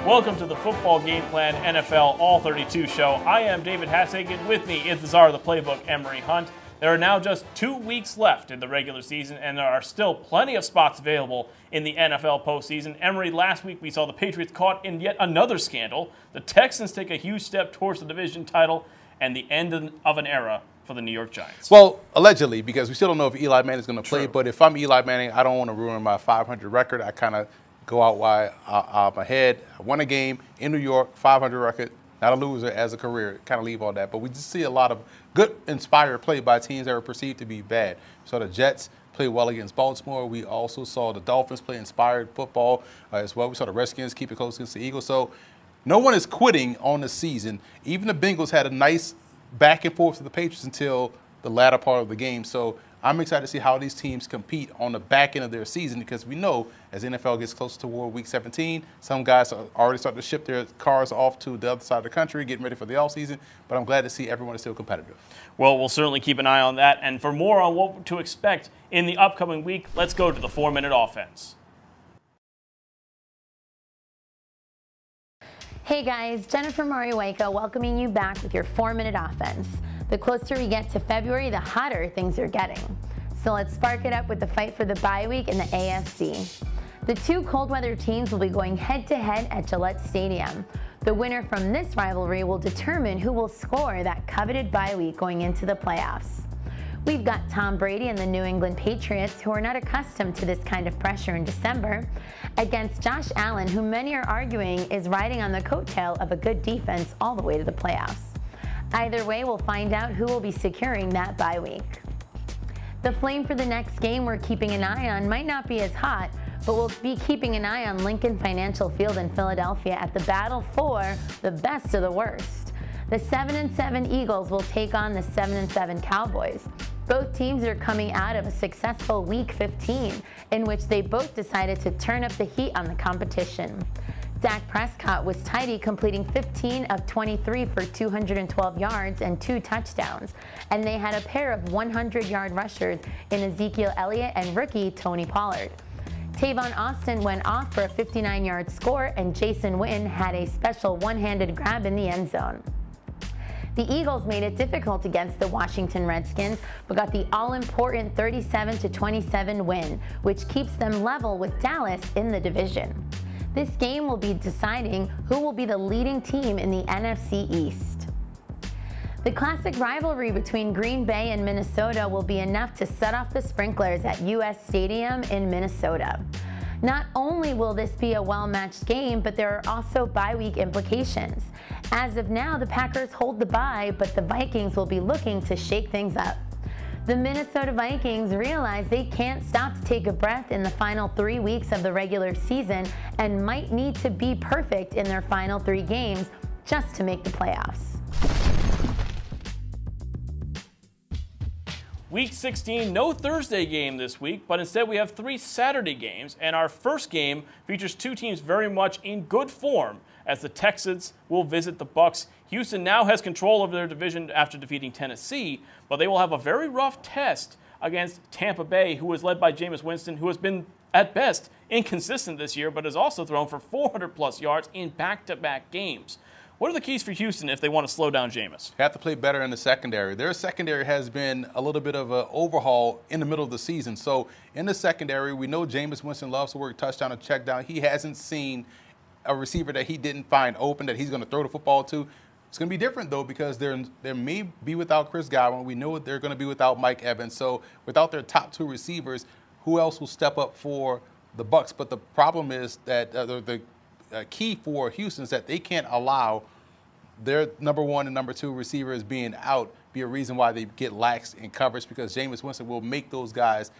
Welcome to the Football Game Plan NFL All-32 show. I am David Hassagen. With me is the czar of the playbook, Emery Hunt. There are now just 2 weeks left in the regular season, and there are still plenty of spots available in the NFL postseason. Emery, last week we saw the Patriots caught in yet another scandal. The Texans take a huge step towards the division title and the end of an era for the New York Giants. Well, allegedly, because we still don't know if Eli Manning is going to play. But if I'm Eli Manning, I don't want to ruin my 500 record. I kind of go out while I'm ahead. I won a game in New York, 500 record, not a loser as a career. Kind of leave all that. But we just see a lot of good, inspired play by teams that were perceived to be bad. So the Jets play well against Baltimore. We also saw the Dolphins play inspired football as well. We saw the Redskins keep it close against the Eagles. So no one is quitting on the season. Even the Bengals had a nice back and forth to the Patriots until the latter part of the game. So I'm excited to see how these teams compete on the back end of their season, because we know as the NFL gets closer toward Week 17, some guys are already starting to ship their cars off to the other side of the country, getting ready for the offseason. But I'm glad to see everyone is still competitive. Well, we'll certainly keep an eye on that. And for more on what to expect in the upcoming week, let's go to the 4-minute offense. Hey guys, Jennifer Murray-Waco welcoming you back with your 4-minute offense. The closer we get to February, the hotter things are getting. So let's spark it up with the fight for the bye week in the AFC. The two cold weather teams will be going head-to-head at Gillette Stadium. The winner from this rivalry will determine who will score that coveted bye week going into the playoffs. We've got Tom Brady and the New England Patriots, who are not accustomed to this kind of pressure in December, against Josh Allen, who many are arguing is riding on the coattail of a good defense all the way to the playoffs. Either way, we'll find out who will be securing that bye week. The flame for the next game we're keeping an eye on might not be as hot, but we'll be keeping an eye on Lincoln Financial Field in Philadelphia at the battle for the best of the worst. The 7-7 Eagles will take on the 7-7 Cowboys. Both teams are coming out of a successful Week 15, in which they both decided to turn up the heat on the competition. Dak Prescott was tidy, completing 15 of 23 for 212 yards and 2 touchdowns, and they had a pair of 100-yard rushers in Ezekiel Elliott and rookie Tony Pollard. Tavon Austin went off for a 59-yard score, and Jason Witten had a special one-handed grab in the end zone. The Eagles made it difficult against the Washington Redskins, but got the all-important 37-27 win, which keeps them level with Dallas in the division. This game will be deciding who will be the leading team in the NFC East. The classic rivalry between Green Bay and Minnesota will be enough to set off the sprinklers at US Stadium in Minnesota. Not only will this be a well-matched game, but there are also bye week implications. As of now, the Packers hold the bye, but the Vikings will be looking to shake things up. The Minnesota Vikings realize they can't stop to take a breath in the final 3 weeks of the regular season and might need to be perfect in their final 3 games just to make the playoffs. Week 16, no Thursday game this week, but instead we have 3 Saturday games, and our first game features 2 teams very much in good form, as the Texans will visit the Bucs. Houston now has control of their division after defeating Tennessee, but they will have a very rough test against Tampa Bay, who is led by Jameis Winston, who has been, at best, inconsistent this year, but has also thrown for 400-plus yards in back-to-back games. What are the keys for Houston if they want to slow down Jameis? Have to play better in the secondary. Their secondary has been a little bit of an overhaul in the middle of the season. So in the secondary, we know Jameis Winston loves to work touchdown and check down. He hasn't seen a receiver that he didn't find open that he's going to throw the football to. It's going to be different, though, because they may be without Chris Godwin. We know they're going to be without Mike Evans. So without their top 2 receivers, who else will step up for the Bucs? But the problem is that the key for Houston is that they can't allow their number 1 and number 2 receivers being out be a reason why they get lax in coverage, because Jameis Winston will make those guys,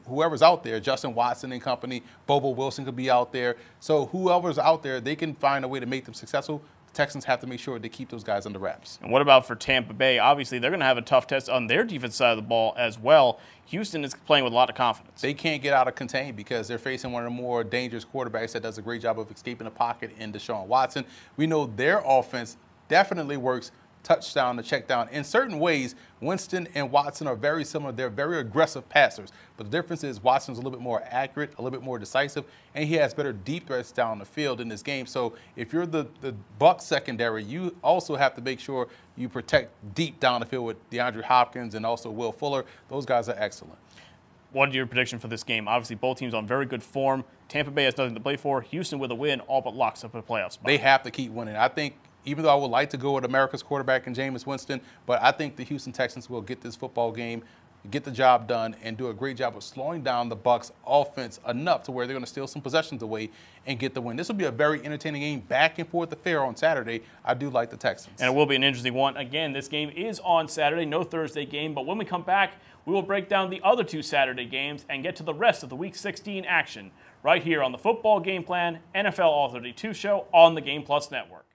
whoever's out there, Justin Watson and company, Bobo Wilson could be out there. So whoever's out there, they can find a way to make them successful. The Texans have to make sure they keep those guys under wraps. And what about for Tampa Bay? Obviously, they're going to have a tough test on their defense side of the ball as well. Houston is playing with a lot of confidence. They can't get out of contain because they're facing one of the more dangerous quarterbacks that does a great job of escaping the pocket in Deshaun Watson. We know their offense definitely works touchdown to check down. In certain ways, Winston and Watson are very similar. They're very aggressive passers. But the difference is Watson's a little bit more accurate, a little bit more decisive, and he has better deep threats down the field in this game. So if you're the Bucs secondary, you also have to make sure you protect deep down the field with DeAndre Hopkins and also Will Fuller. Those guys are excellent. What is your prediction for this game? Obviously, both teams on very good form. Tampa Bay has nothing to play for. Houston with a win all but locks up a playoff spot. They have to keep winning. I think, even though I would like to go with America's quarterback and Jameis Winston, but I think the Houston Texans will get this football game, get the job done, and do a great job of slowing down the Bucs offense enough to where they're going to steal some possessions away and get the win. This will be a very entertaining game, back and forth affair on Saturday. I do like the Texans. And it will be an interesting one. Again, this game is on Saturday, no Thursday game, but when we come back, we will break down the other two Saturday games and get to the rest of the Week 16 action right here on the Football Game Plan NFL All-32 show on the Game Plus Network.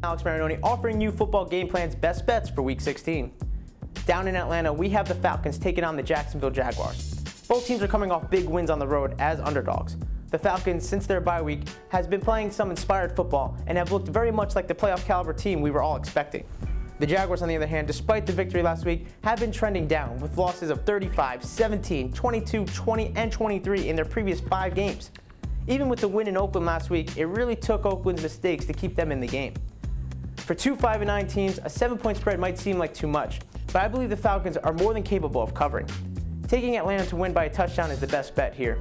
Alex Marinoni offering you Football Game Plan's best bets for Week 16. Down in Atlanta, we have the Falcons taking on the Jacksonville Jaguars. Both teams are coming off big wins on the road as underdogs. The Falcons, since their bye week, has been playing some inspired football and have looked very much like the playoff caliber team we were all expecting. The Jaguars, on the other hand, despite the victory last week, have been trending down with losses of 35, 17, 22, 20, and 23 in their previous 5 games. Even with the win in Oakland last week, it really took Oakland's mistakes to keep them in the game. For two 5-9 teams, a 7-point spread might seem like too much, but I believe the Falcons are more than capable of covering. Taking Atlanta to win by a touchdown is the best bet here.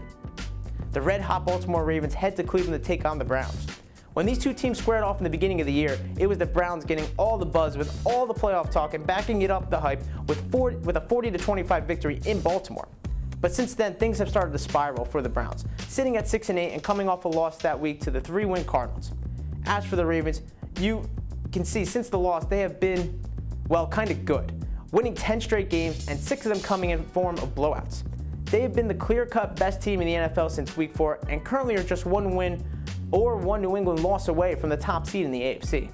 The red-hot Baltimore Ravens head to Cleveland to take on the Browns. When these two teams squared off in the beginning of the year, it was the Browns getting all the buzz with all the playoff talk and backing it up the hype with a 40-25 victory in Baltimore. But since then, things have started to spiral for the Browns, sitting at 6-8 and coming off a loss that week to the 3-win Cardinals. As for the Ravens, you can see since the loss, they have been, well, kind of good, winning 10 straight games and 6 of them coming in form of blowouts. They have been the clear-cut best team in the NFL since Week 4 and currently are just 1 win or 1 New England loss away from the top seed in the AFC.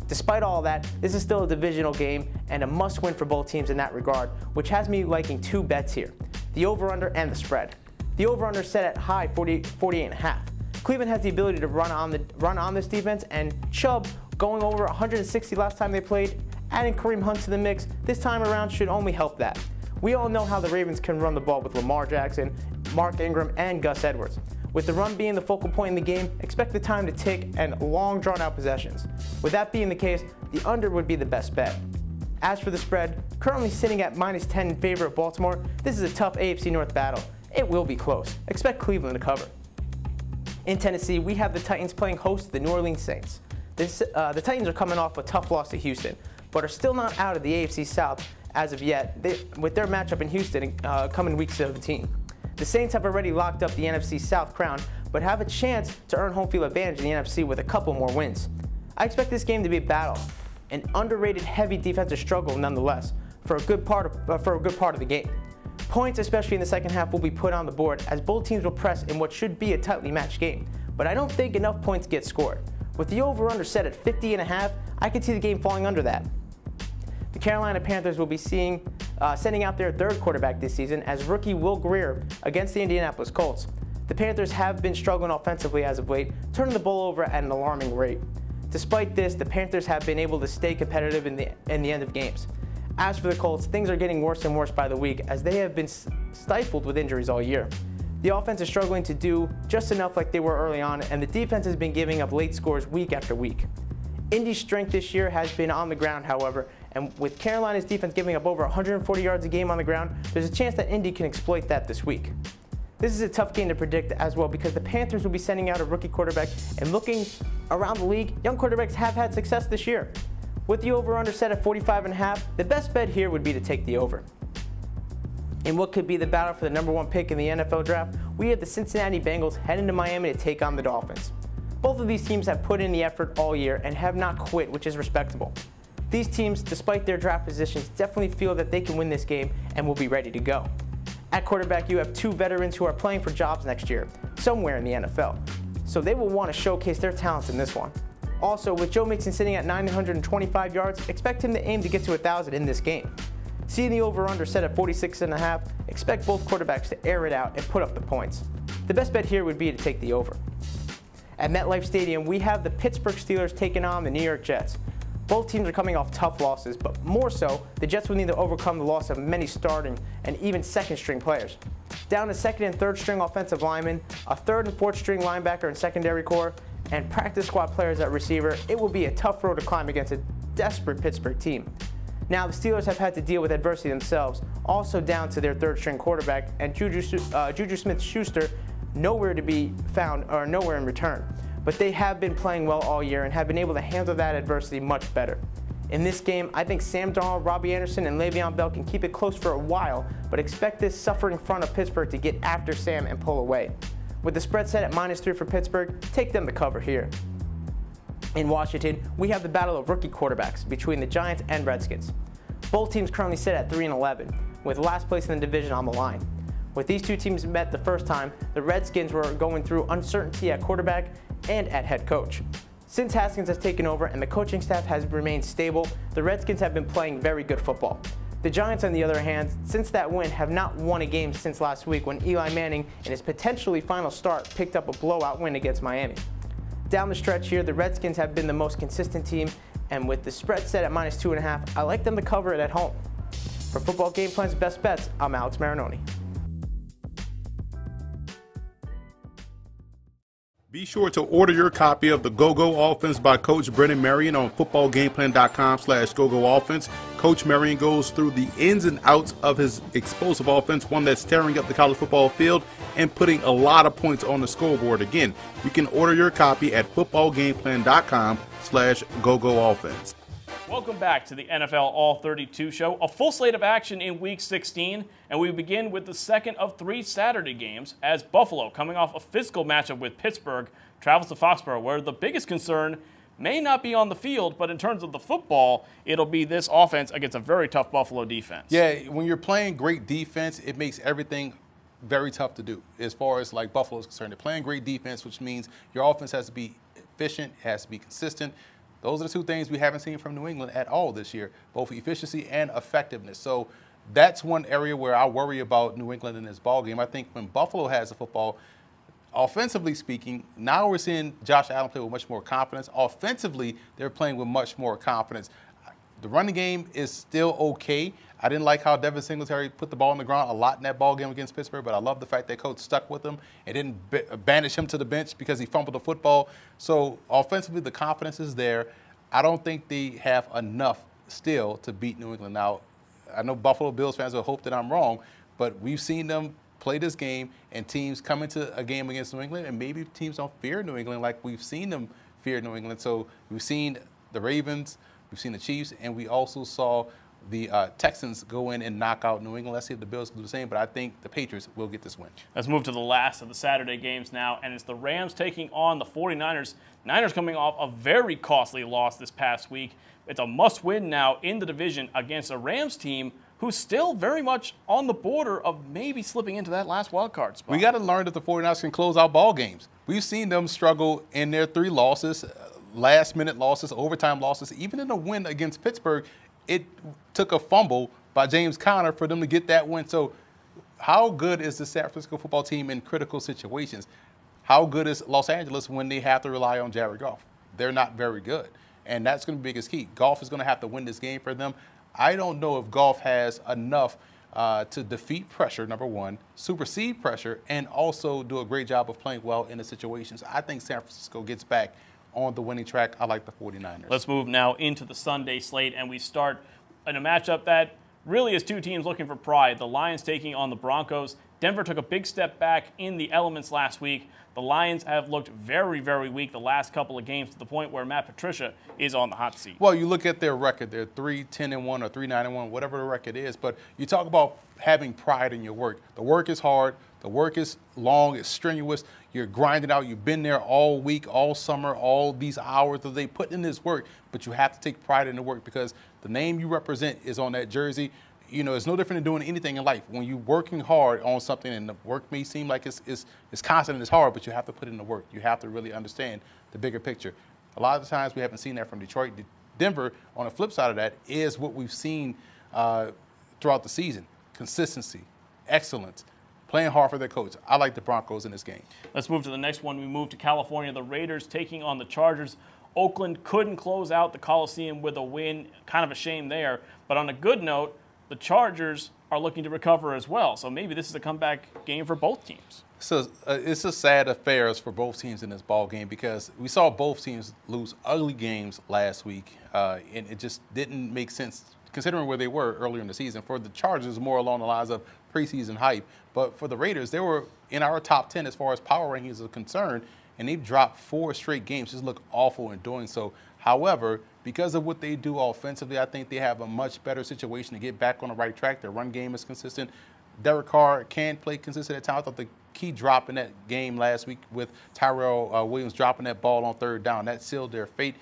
Despite all that, this is still a divisional game and a must-win for both teams in that regard, which has me liking 2 bets here, the over-under and the spread. The over-under set at high 48.5. Cleveland has the ability to run on this defense, and Chubb, going over 160 last time they played, adding Kareem Hunt to the mix this time around should only help that. We all know how the Ravens can run the ball with Lamar Jackson, Mark Ingram, and Gus Edwards. With the run being the focal point in the game, expect the time to tick and long drawn-out possessions. With that being the case, the under would be the best bet. As for the spread, currently sitting at -10 in favor of Baltimore, this is a tough AFC North battle. It will be close. Expect Cleveland to cover. In Tennessee, we have the Titans playing host to the New Orleans Saints. The Titans are coming off a tough loss to Houston, but are still not out of the AFC South as of yet, with their matchup in Houston coming Week 17. The Saints have already locked up the NFC South crown, but have a chance to earn home field advantage in the NFC with a couple more wins. I expect this game to be a battle, an underrated heavy defensive struggle nonetheless, for a good part of the game. Points, especially in the second half, will be put on the board as both teams will press in what should be a tightly matched game, but I don't think enough points get scored. With the over-under set at 50.5, I could see the game falling under that. The Carolina Panthers will be sending out their 3rd quarterback this season as rookie Will Grier against the Indianapolis Colts. The Panthers have been struggling offensively as of late, turning the ball over at an alarming rate. Despite this, the Panthers have been able to stay competitive in the end of games. As for the Colts, things are getting worse and worse by the week as they have been stifled with injuries all year. The offense is struggling to do just enough like they were early on, and the defense has been giving up late scores week after week. Indy's strength this year has been on the ground, however, and with Carolina's defense giving up over 140 yards a game on the ground, there's a chance that Indy can exploit that this week. This is a tough game to predict as well because the Panthers will be sending out a rookie quarterback, and looking around the league, young quarterbacks have had success this year. With the over-under set at 45.5, the best bet here would be to take the over. In what could be the battle for the #1 pick in the NFL draft, we have the Cincinnati Bengals heading to Miami to take on the Dolphins. Both of these teams have put in the effort all year and have not quit, which is respectable. These teams, despite their draft positions, definitely feel that they can win this game and will be ready to go. At quarterback, you have 2 veterans who are playing for jobs next year, somewhere in the NFL. So they will want to showcase their talents in this one. Also, with Joe Mixon sitting at 925 yards, expect him to aim to get to 1,000 in this game. Seeing the over-under set at 46.5, expect both quarterbacks to air it out and put up the points. The best bet here would be to take the over. At MetLife Stadium, we have the Pittsburgh Steelers taking on the New York Jets. Both teams are coming off tough losses, but more so, the Jets will need to overcome the loss of many starting and even second-string players. Down to second and third-string offensive linemen, a third and fourth-string linebacker and secondary core, and practice squad players at receiver, it will be a tough road to climb against a desperate Pittsburgh team. Now, the Steelers have had to deal with adversity themselves, also down to their third-string quarterback, and Juju Smith-Schuster nowhere to be found or nowhere in return. But they have been playing well all year and have been able to handle that adversity much better. In this game, I think Sam Darnold, Robbie Anderson, and Le'Veon Bell can keep it close for a while, but expect this suffering front of Pittsburgh to get after Sam and pull away. With the spread set at -3 for Pittsburgh, take them to cover here. In Washington, we have the battle of rookie quarterbacks between the Giants and Redskins. Both teams currently sit at 3-11, with last place in the division on the line. With these two teams met the first time, the Redskins were going through uncertainty at quarterback and at head coach. Since Haskins has taken over and the coaching staff has remained stable, the Redskins have been playing very good football. The Giants, on the other hand, since that win, have not won a game since last week when Eli Manning, in his potentially final start, picked up a blowout win against Miami. Down the stretch here, the Redskins have been the most consistent team, and with the spread set at -2.5, I like them to cover it at home. For Football Game Plan's Best Bets, I'm Alex Marinoni. Be sure to order your copy of the Go-Go Offense by Coach Brennan Marion on footballgameplan.com/GoGoOffense. Coach Marion goes through the ins and outs of his explosive offense, one that's tearing up the college football field and putting a lot of points on the scoreboard. Again, you can order your copy at footballgameplan.com/GoGoOffense. Welcome back to the NFL All-32 show. A full slate of action in Week 16, and we begin with the second of 3 Saturday games as Buffalo, coming off a physical matchup with Pittsburgh, travels to Foxborough, where the biggest concern may not be on the field, but in terms of the football, it'll be this offense against a very tough Buffalo defense. Yeah, when you're playing great defense, it makes everything very tough to do as far as like Buffalo is concerned. They're playing great defense, which means your offense has to be efficient, has to be consistent. Those are the two things we haven't seen from New England at all this year, both efficiency and effectiveness. So that's one area where I worry about New England in this ballgame. I think when Buffalo has the football, offensively speaking, now we're seeing Josh Allen play with much more confidence. Offensively, they're playing with much more confidence. The running game is still okay. I didn't like how Devin Singletary put the ball on the ground a lot in that ball game against Pittsburgh, but I love the fact that coach stuck with him and didn't banish him to the bench because he fumbled the football. So offensively, the confidence is there. I don't think they have enough still to beat New England. Now, I know Buffalo Bills fans will hope that I'm wrong, but we've seen them play this game and teams come into a game against New England, and maybe teams don't fear New England like we've seen them fear New England. So we've seen the Ravens, we've seen the Chiefs, and we also saw the Texans go in and knock out New England. Let's see if the Bills can do the same, but I think the Patriots will get this win. Let's move to the last of the Saturday games now, and it's the Rams taking on the 49ers. Niners coming off a very costly loss this past week. It's a must-win now in the division against a Rams team who's still very much on the border of maybe slipping into that last wild card spot. We got to learn that the 49ers can close out ball games. We've seen them struggle in their 3 losses, last-minute losses, overtime losses. Even in a win against Pittsburgh, it took a fumble by James Conner for them to get that win. So how good is the San Francisco football team in critical situations? How good is Los Angeles when they have to rely on Jared Goff? They're not very good, and that's going to be the biggest key. Goff is going to have to win this game for them. I don't know if Goff has enough to defeat pressure, number one, supersede pressure, and also do a great job of playing well in the situations. I think San Francisco gets back on the winning track. I like the 49ers. Let's move now into the Sunday slate, and we start in a matchup that really is two teams looking for pride. The Lions taking on the Broncos. Denver took a big step back in the elements last week. The Lions have looked very, very weak the last couple of games to the point where Matt Patricia is on the hot seat. Well, you look at their record. They're 3-10-1 or 3-9-1, whatever the record is. But you talk about having pride in your work. The work is hard. The work is long. It's strenuous. You're grinding out. You've been there all week, all summer, all these hours that they put in this work. But you have to take pride in the work because the name you represent is on that jersey. You know, it's no different than doing anything in life. When you're working hard on something and the work may seem like it's constant and it's hard, but you have to put in the work. You have to really understand the bigger picture. A lot of the times we haven't seen that from Detroit. Denver, on the flip side of that, is what we've seen throughout the season. Consistency, excellence, playing hard for their coach. I like the Broncos in this game. Let's move to the next one. We move to California. The Raiders taking on the Chargers. Oakland couldn't close out the Coliseum with a win. Kind of a shame there. But on a good note, the Chargers are looking to recover as well. So maybe this is a comeback game for both teams. So it's a sad affairs for both teams in this ball game because we saw both teams lose ugly games last week, and it just didn't make sense considering where they were earlier in the season. For the Chargers, more along the lines of preseason hype, but for the Raiders, they were in our top 10 as far as power rankings are concerned, and they've dropped 4 straight games. Just look awful in doing so. However, because of what they do offensively, I think they have a much better situation to get back on the right track. Their run game is consistent. Derek Carr can play consistent at times. I thought the key drop in that game last week with Tyrell Williams dropping that ball on 3rd down, that sealed their fate.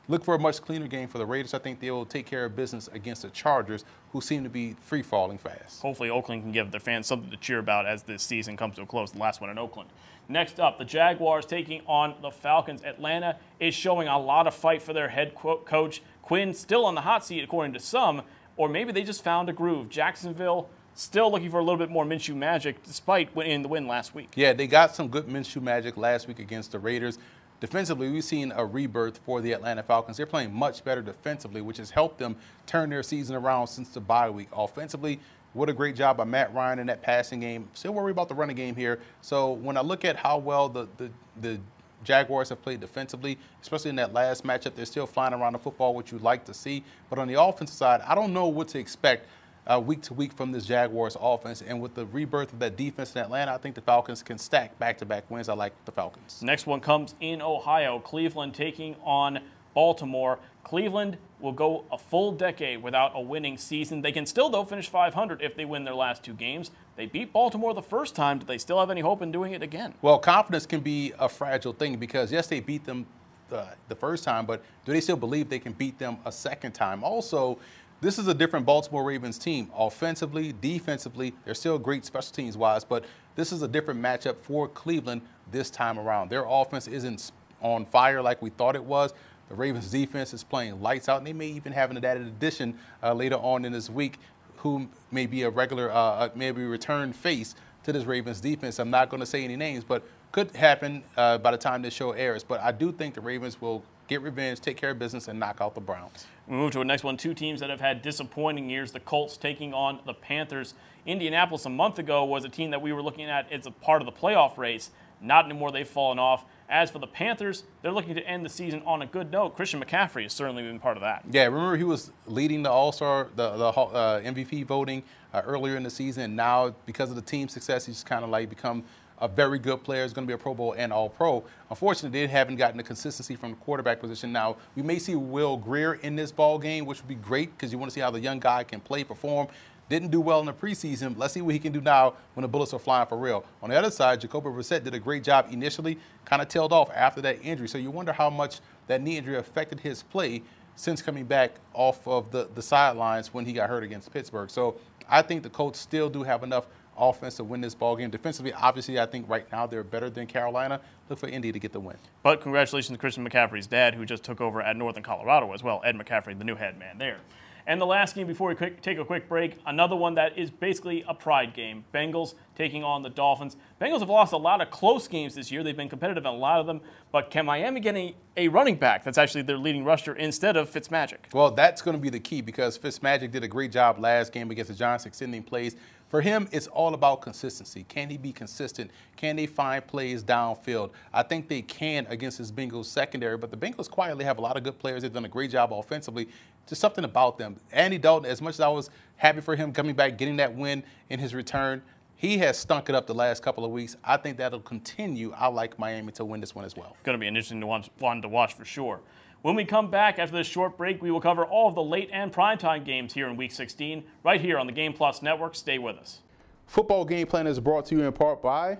Look for a much cleaner game for the Raiders. I think they will take care of business against the Chargers, who seem to be free-falling fast. Hopefully Oakland can give their fans something to cheer about as this season comes to a close, the last one in Oakland. Next up, the Jaguars taking on the Falcons. Atlanta is showing a lot of fight for their head coach. Quinn still on the hot seat, according to some, or maybe they just found a groove. Jacksonville still looking for a little bit more Minshew magic, despite winning the win last week. Yeah, they got some good Minshew magic last week against the Raiders. Defensively, we've seen a rebirth for the Atlanta Falcons. They're playing much better defensively, which has helped them turn their season around since the bye week. Offensively, what a great job by Matt Ryan in that passing game. Still worry about the running game here. So when I look at how well the Jaguars have played defensively, especially in that last matchup, they're still flying around the football, which you'd like to see. But on the offensive side, I don't know what to expect week to week from this Jaguars offense. And with the rebirth of that defense in Atlanta, I think the Falcons can stack back-to-back wins. I like the Falcons. Next one comes in Ohio. Cleveland taking on Baltimore. Cleveland will go a full decade without a winning season. They can still, though, finish 500 if they win their last 2 games. They beat Baltimore the first time. Do they still have any hope in doing it again? Well, confidence can be a fragile thing because, yes, they beat them the first time, but do they still believe they can beat them a second time? Also, this is a different Baltimore Ravens team. Offensively, defensively, they're still great special teams-wise, but this is a different matchup for Cleveland this time around. Their offense isn't on fire like we thought it was. The Ravens' defense is playing lights out, and they may even have an added addition later on in this week who may be a regular, maybe return face to this Ravens defense. I'm not going to say any names, but could happen by the time this show airs. But I do think the Ravens will get revenge, take care of business, and knock out the Browns. We move to the next one. 2 teams that have had disappointing years. The Colts taking on the Panthers. Indianapolis a month ago was a team that we were looking at as a part of the playoff race. Not anymore. They've fallen off. As for the Panthers, they're looking to end the season on a good note. Christian McCaffrey has certainly been part of that. Yeah, remember he was leading the All-Star, the MVP voting earlier in the season. And now, because of the team success, he's kind of like become a very good player. He's going to be a Pro Bowl and All-Pro. Unfortunately, they haven't gotten the consistency from the quarterback position. Now, we may see Will Grier in this ball game, which would be great because you want to see how the young guy can play, perform. Didn't do well in the preseason. Let's see what he can do now when the bullets are flying for real. On the other side, Jacoby Brissett did a great job initially, kind of tailed off after that injury. So you wonder how much that knee injury affected his play since coming back off of the sidelines when he got hurt against Pittsburgh. So I think the Colts still do have enough offense to win this ball game. Defensively, obviously, I think right now they're better than Carolina. Look for Indy to get the win. But congratulations to Christian McCaffrey's dad, who just took over at Northern Colorado as well. Ed McCaffrey, the new head man there. And the last game before we take a quick break, another one that is basically a pride game. Bengals taking on the Dolphins. Bengals have lost a lot of close games this year. They've been competitive in a lot of them. But can Miami get a running back that's actually their leading rusher instead of Fitzmagic? Well, that's going to be the key because Fitzmagic did a great job last game against the Giants, extending plays. For him, it's all about consistency. Can he be consistent? Can they find plays downfield? I think they can against this Bengals secondary, but the Bengals quietly have a lot of good players. They've done a great job offensively. Just something about them. Andy Dalton, as much as I was happy for him coming back, getting that win in his return, he has stunk it up the last couple of weeks. I think that'll continue. I like Miami to win this one as well. Going to be an interesting one to watch for sure. When we come back after this short break, we will cover all of the late and primetime games here in Week 16, right here on the Game Plus Network. Stay with us. Football Game Plan is brought to you in part by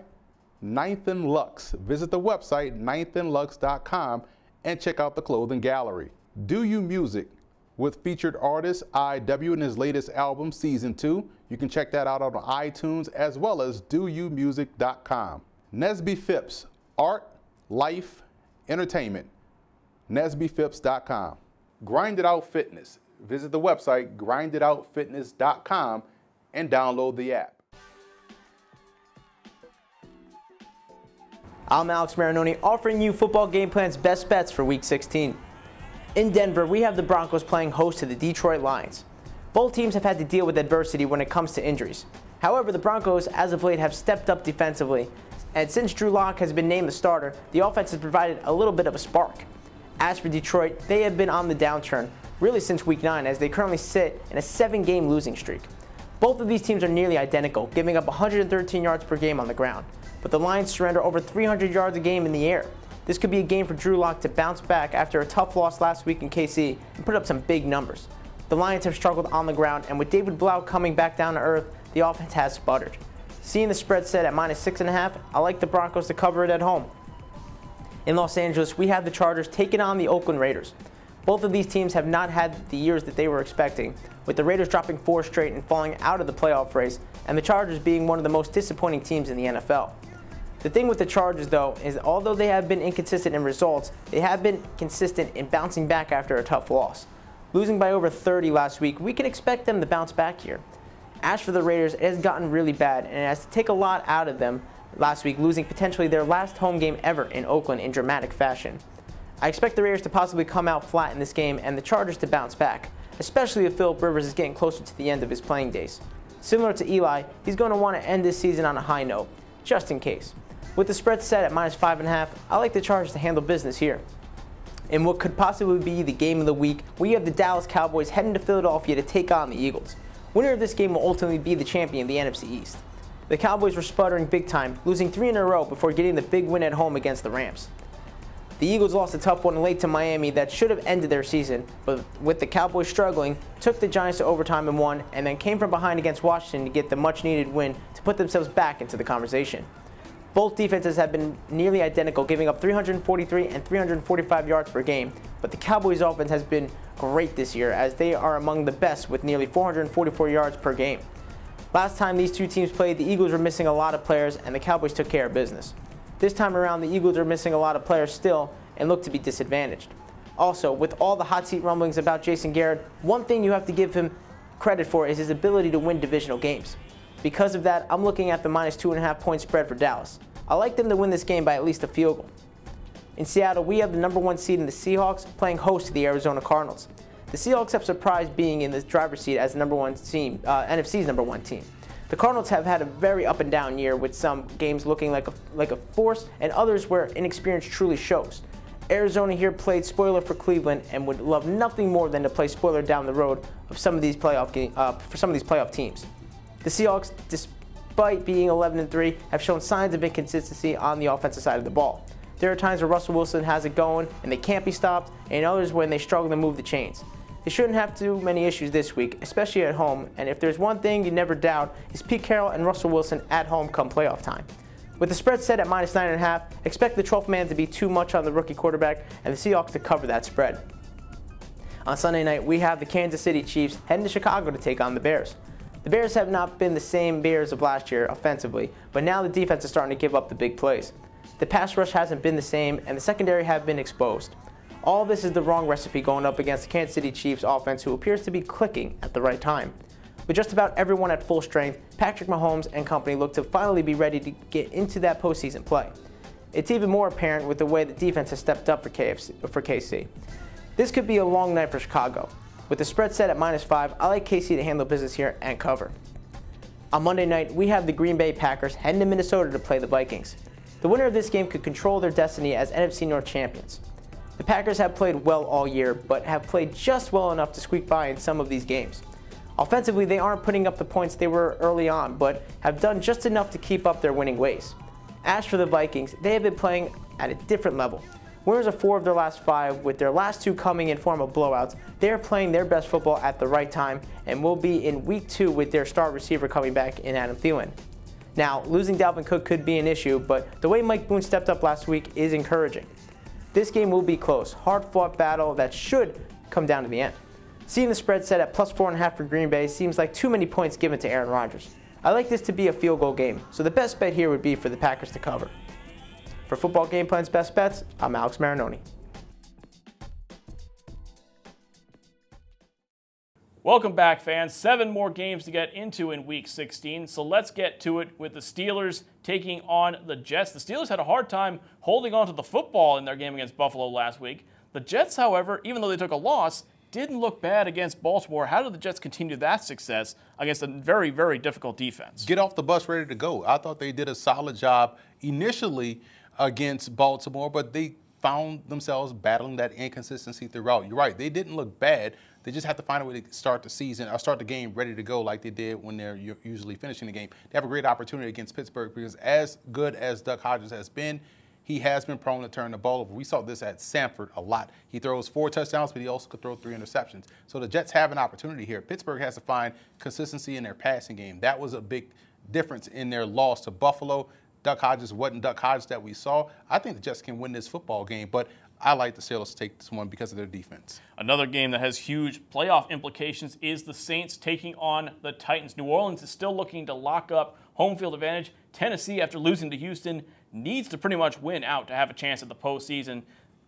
9th and Lux. Visit the website, 9thandlux.com, and check out the clothing gallery. Do You Music, with featured artist IW in his latest album, Season 2. You can check that out on iTunes as well as doyoumusic.com. Nesby Phipps, art, life, entertainment. NesbyPhipps.com. Grind It Out Fitness. Visit the website, grinditoutfitness.com, and download the app. I'm Alex Marinoni, offering you Football Game Plan's best bets for Week 16. In Denver, we have the Broncos playing host to the Detroit Lions. Both teams have had to deal with adversity when it comes to injuries. However, the Broncos, as of late, have stepped up defensively, and since Drew Lock has been named the starter, the offense has provided a little bit of a spark. As for Detroit, they have been on the downturn, really since Week 9, as they currently sit in a 7-game losing streak. Both of these teams are nearly identical, giving up 113 yards per game on the ground, but the Lions surrender over 300 yards a game in the air. This could be a game for Drew Lock to bounce back after a tough loss last week in KC and put up some big numbers. The Lions have struggled on the ground, and with David Blau coming back down to earth, the offense has sputtered. Seeing the spread set at -6.5, I like the Broncos to cover it at home. In Los Angeles, we have the Chargers taking on the Oakland Raiders. Both of these teams have not had the years that they were expecting, with the Raiders dropping 4 straight and falling out of the playoff race, and the Chargers being one of the most disappointing teams in the NFL. The thing with the Chargers, though, is that although they have been inconsistent in results, they have been consistent in bouncing back after a tough loss. Losing by over 30 last week, we can expect them to bounce back here. As for the Raiders, it has gotten really bad, and it has to take a lot out of them last week, losing potentially their last home game ever in Oakland in dramatic fashion. I expect the Raiders to possibly come out flat in this game and the Chargers to bounce back, especially if Philip Rivers is getting closer to the end of his playing days. Similar to Eli, he's going to want to end this season on a high note, just in case. With the spread set at -5.5, I like the Chargers to handle business here. In what could possibly be the game of the week, we have the Dallas Cowboys heading to Philadelphia to take on the Eagles. Winner of this game will ultimately be the champion of the NFC East. The Cowboys were sputtering big time, losing 3 in a row before getting the big win at home against the Rams. The Eagles lost a tough one late to Miami that should have ended their season, but with the Cowboys struggling, took the Giants to overtime and won, and then came from behind against Washington to get the much-needed win to put themselves back into the conversation. Both defenses have been nearly identical, giving up 343 and 345 yards per game, but the Cowboys' offense has been great this year, as they are among the best with nearly 444 yards per game. Last time these two teams played, the Eagles were missing a lot of players, and the Cowboys took care of business. This time around, the Eagles are missing a lot of players still and look to be disadvantaged. Also, with all the hot seat rumblings about Jason Garrett, one thing you have to give him credit for is his ability to win divisional games. Because of that, I'm looking at the -2.5 point spread for Dallas. I like them to win this game by at least a field goal. In Seattle, we have the #1 seed in the Seahawks playing host to the Arizona Cardinals. The Seahawks have surprised being in the driver's seat as the #1 team, NFC's #1 team. The Cardinals have had a very up and down year, with some games looking like a force and others where inexperience truly shows. Arizona here played spoiler for Cleveland and would love nothing more than to play spoiler down the road of some of these playoff teams. The Seahawks, despite being 11-3, have shown signs of inconsistency on the offensive side of the ball. There are times where Russell Wilson has it going and they can't be stopped, and others when they struggle to move the chains. They shouldn't have too many issues this week, especially at home, and if there's one thing you never doubt, is Pete Carroll and Russell Wilson at home come playoff time. With the spread set at -9.5, expect the 12th man to be too much on the rookie quarterback and the Seahawks to cover that spread. On Sunday night, we have the Kansas City Chiefs heading to Chicago to take on the Bears. The Bears have not been the same Bears of last year offensively, but now the defense is starting to give up the big plays. The pass rush hasn't been the same, and the secondary have been exposed. All this is the wrong recipe going up against the Kansas City Chiefs offense, who appears to be clicking at the right time. With just about everyone at full strength, Patrick Mahomes and company look to finally be ready to get into that postseason play. It's even more apparent with the way the defense has stepped up for KC. This could be a long night for Chicago. With the spread set at -5, I like KC to handle business here and cover. On Monday night, we have the Green Bay Packers heading to Minnesota to play the Vikings. The winner of this game could control their destiny as NFC North champions. The Packers have played well all year, but have played just well enough to squeak by in some of these games. Offensively, they aren't putting up the points they were early on, but have done just enough to keep up their winning ways. As for the Vikings, they have been playing at a different level. Winners of 4 of their last 5, with their last 2 coming in form of blowouts. They are playing their best football at the right time and will be in week 2 with their star receiver coming back in Adam Thielen. Now, losing Dalvin Cook could be an issue, but the way Mike Boone stepped up last week is encouraging. This game will be close, hard-fought battle that should come down to the end. Seeing the spread set at +4.5 for Green Bay seems like too many points given to Aaron Rodgers. I like this to be a field goal game, so the best bet here would be for the Packers to cover. For Football Game Plan's Best Bets, I'm Alex Marinoni. Welcome back, fans. 7 more games to get into in Week 16, so let's get to it with the Steelers taking on the Jets. The Steelers had a hard time holding on to the football in their game against Buffalo last week. The Jets, however, even though they took a loss, didn't look bad against Baltimore. How did the Jets continue that success against a very, very difficult defense? Get off the bus ready to go. I thought they did a solid job initially against Baltimore, but they found themselves battling that inconsistency throughout. You're right. They didn't look bad. They just have to find a way to start the season or start the game ready to go like they did when they're usually finishing the game. They have a great opportunity against Pittsburgh because as good as Duck Hodges has been, he has been prone to turn the ball over. We saw this at Sanford a lot. He throws 4 touchdowns, but he also could throw 3 interceptions. So the Jets have an opportunity here. Pittsburgh has to find consistency in their passing game. That was a big difference in their loss to Buffalo. Duck Hodges wasn't Duck Hodges that we saw. I think the Jets can win this football game, but I like the Steelers to take this one because of their defense. Another game that has huge playoff implications is the Saints taking on the Titans. New Orleans is still looking to lock up home field advantage. Tennessee, after losing to Houston, needs to pretty much win out to have a chance at the postseason.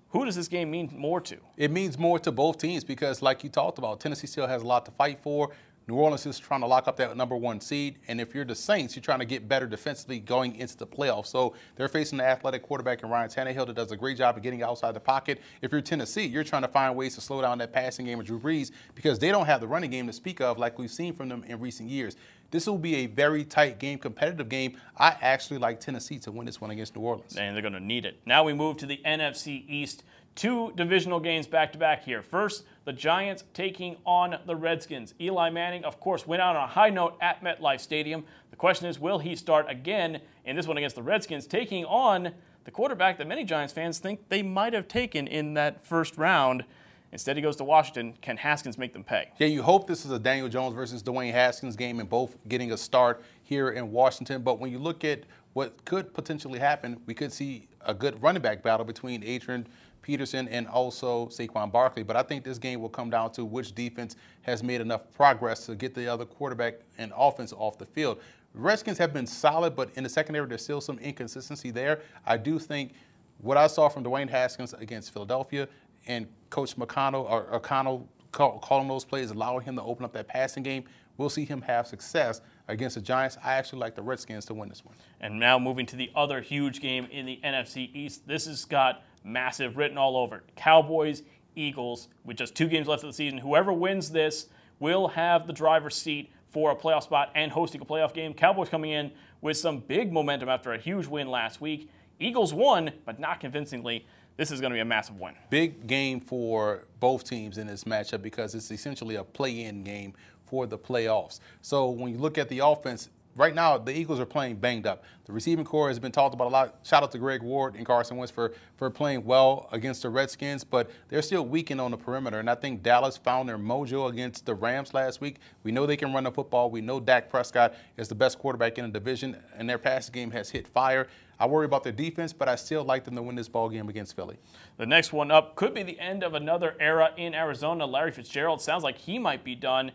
Who does this game mean more to? It means more to both teams because, like you talked about, Tennessee still has a lot to fight for. New Orleans is trying to lock up that #1 seed, and if you're the Saints, you're trying to get better defensively going into the playoffs. So they're facing the athletic quarterback in Ryan Tannehill that does a great job of getting outside the pocket. If you're Tennessee, you're trying to find ways to slow down that passing game of Drew Brees because they don't have the running game to speak of like we've seen from them in recent years. This will be a very tight game, competitive game. I actually like Tennessee to win this one against New Orleans. And they're going to need it. Now we move to the NFC East. 2 divisional games back-to-back here. First, the Giants taking on the Redskins. Eli Manning, of course, went out on a high note at MetLife Stadium. The question is, will he start again in this one against the Redskins, taking on the quarterback that many Giants fans think they might have taken in that first round? Instead, he goes to Washington. Can Haskins make them pay? Yeah, you hope this is a Daniel Jones versus Dwayne Haskins game and both getting a start here in Washington. But when you look at what could potentially happen, we could see a good running back battle between Adrian Peterson and also Saquon Barkley. But I think this game will come down to which defense has made enough progress to get the other quarterback and offense off the field. The Redskins have been solid, but in the secondary, there's still some inconsistency there. I do think what I saw from Dwayne Haskins against Philadelphia and Coach O'Connell calling those plays, allowing him to open up that passing game, we'll see him have success against the Giants. I actually like the Redskins to win this one. And now moving to the other huge game in the NFC East. This has got massive written all over it. Cowboys, Eagles, with just 2 games left of the season. Whoever wins this will have the driver's seat for a playoff spot and hosting a playoff game. Cowboys coming in with some big momentum after a huge win last week. Eagles won, but not convincingly. This is going to be a massive win. Big game for both teams in this matchup because it's essentially a play-in game for the playoffs. So when you look at the offense, right now the Eagles are playing banged up. The receiving core has been talked about a lot. Shout out to Greg Ward and Carson Wentz for playing well against the Redskins, but they're still weakened on the perimeter. And I think Dallas found their mojo against the Rams last week. We know they can run the football. We know Dak Prescott is the best quarterback in the division, and their passing game has hit fire. I worry about their defense, but I still like them to win this ball game against Philly. The next one up could be the end of another era in Arizona. Larry Fitzgerald sounds like he might be done.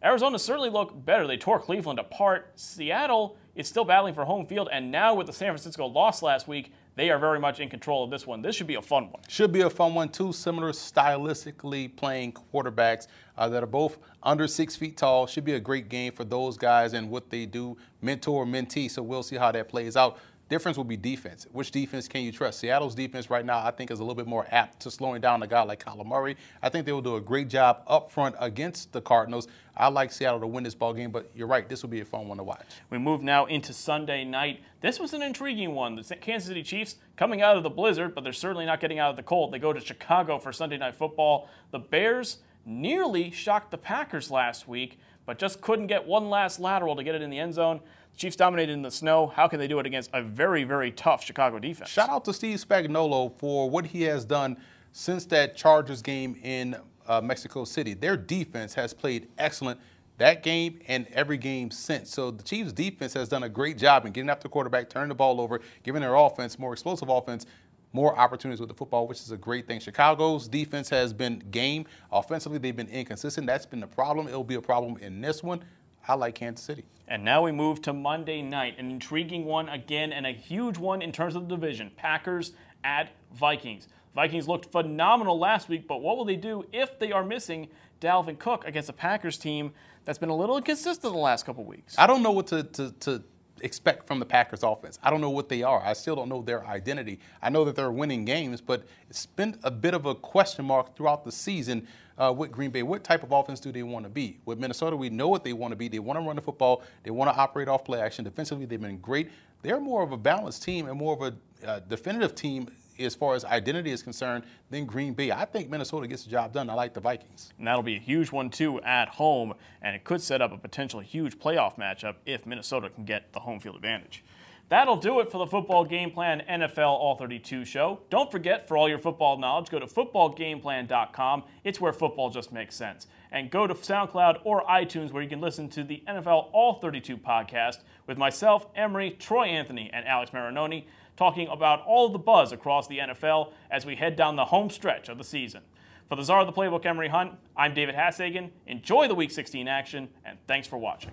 Arizona certainly looked better. They tore Cleveland apart. Seattle is still battling for home field, and now with the San Francisco loss last week, they are very much in control of this one. This should be a fun one. Should be a fun one. 2 similar stylistically playing quarterbacks that are both under 6 feet tall. Should be a great game for those guys and what they do, mentor, mentee. So we'll see how that plays out. Difference will be defense. Which defense can you trust? Seattle's defense right now, I think, is a little bit more apt to slowing down a guy like Kyler Murray. I think they will do a great job up front against the Cardinals. I like Seattle to win this ball game, but you're right, this will be a fun one to watch. We move now into Sunday night. This was an intriguing one. The Kansas City Chiefs coming out of the blizzard, but they're certainly not getting out of the cold. They go to Chicago for Sunday Night Football. The Bears nearly shocked the Packers last week, but just couldn't get one last lateral to get it in the end zone. Chiefs dominated in the snow. How can they do it against a very, very tough Chicago defense? Shout out to Steve Spagnuolo for what he has done since that Chargers game in Mexico City. Their defense has played excellent that game and every game since. So the Chiefs' defense has done a great job in getting after the quarterback, turning the ball over, giving their offense, more explosive offense, more opportunities with the football, which is a great thing. Chicago's defense has been game. Offensively, they've been inconsistent. That's been the problem. It'll be a problem in this one. I like Kansas City. And now we move to Monday night, an intriguing one again and a huge one in terms of the division. Packers at Vikings. Vikings looked phenomenal last week, but what will they do if they are missing Dalvin Cook against a Packers team that's been a little inconsistent the last couple weeks? I don't know what to expect from the Packers offense. I don't know what they are. I still don't know their identity. I know that they're winning games, but it's been a bit of a question mark throughout the season with Green Bay. What type of offense do they want to be? With Minnesota, we know what they want to be. They want to run the football. They want to operate off play action. Defensively, they've been great. They're more of a balanced team and more of a definitive team as far as identity is concerned than Green Bay. I think Minnesota gets the job done. I like the Vikings. And that'll be a huge one, too, at home, and it could set up a potential huge playoff matchup if Minnesota can get the home field advantage. That'll do it for the Football Game Plan NFL All-32 show. Don't forget, for all your football knowledge, go to footballgameplan.com. It's where football just makes sense. And go to SoundCloud or iTunes, where you can listen to the NFL All-32 podcast with myself, Emery, Troy Anthony, and Alex Marinoni, talking about all of the buzz across the NFL as we head down the home stretch of the season. For the czar of the playbook, Emery Hunt, I'm David Hassagen. Enjoy the Week 16 action, and thanks for watching.